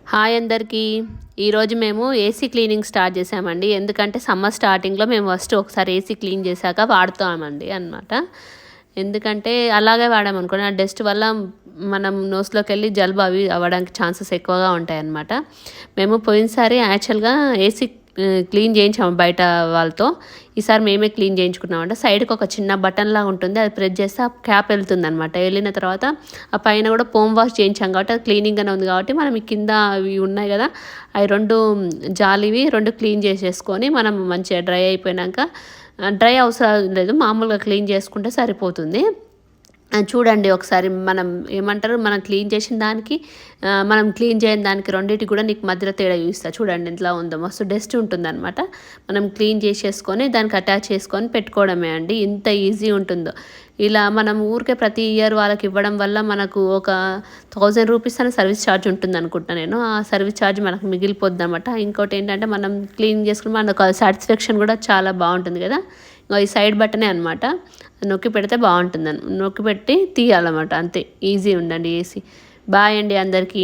Hi అందరికీ. ఈరోజు మేము ఏసీ క్లీనింగ్ స్టార్ట్ చేసామండి. ఎందుకంటే సమ్మర్ స్టార్టింగ్లో మేము ఫస్ట్ ఒకసారి ఏసీ క్లీన్ చేశాక వాడుతామండి అనమాట. ఎందుకంటే అలాగే వాడామనుకోండి ఆ డస్ట్ వల్ల మనం నోస్లోకి వెళ్ళి జలుబు అవి అవ్వడానికి ఛాన్సెస్ ఎక్కువగా ఉంటాయి అన్నమాట. మేము పోయినసారి యాక్చువల్గా ఏసీ క్లీన్ చేయించాము బయట వాళ్ళతో. ఈసారి మేమే క్లీన్ చేయించుకున్నామంట. సైడ్కి ఒక చిన్న బటన్ లాగా ఉంటుంది, అది ప్రెస్ చేస్తే ఆ క్యాప్ వెళ్తుంది అనమాట. వెళ్ళిన తర్వాత ఆ పైన కూడా ఫోమ్ వాష్ చేయించాం కాబట్టి అది క్లీనింగ్గానే ఉంది కాబట్టి మనం ఈ కింద అవి ఉన్నాయి కదా అవి రెండు జాలివి రెండు క్లీన్ చేసేసుకొని మనం మంచిగా డ్రై అయిపోయినాక, డ్రై అవసరం లేదు, మామూలుగా క్లీన్ చేసుకుంటే సరిపోతుంది. చూడండి ఒకసారి మనం ఏమంటారు, మనం క్లీన్ చేసిన దానికి మనం క్లీన్ చేయని దానికి రెండింటికి కూడా నీకు మధ్యలో తేడా చూపిస్తా. చూడండి ఎంతలా ఉందో, మస్తు డస్ట్ ఉంటుందన్నమాట. మనం క్లీన్ చేసేసుకొని దానికి అటాచ్ చేసుకొని పెట్టుకోవడమే అండి. ఇంత ఈజీ ఉంటుందో. ఇలా మనం ఊరికే ప్రతి ఇయర్ వాళ్ళకి ఇవ్వడం వల్ల మనకు ఒక 1000 రూపీస్ అనే సర్వీస్ ఛార్జ్ ఉంటుంది అనుకుంటున్నాను నేను. ఆ సర్వీస్ ఛార్జ్ మనకు మిగిలిపోద్ది అనమాట. ఇంకోటి ఏంటంటే మనం క్లీన్ చేసుకుని మనకు సాటిస్ఫాక్షన్ కూడా చాలా బాగుంటుంది కదా. ఈ సైడ్ బటనే అనమాట, నొక్కి పెడితే బాగుంటుంది. నొక్కి పెట్టి తీయాలన్నమాట, అంతే. ఈజీ ఉండండి ఏసీ. బాయ్ అండి అందరికీ.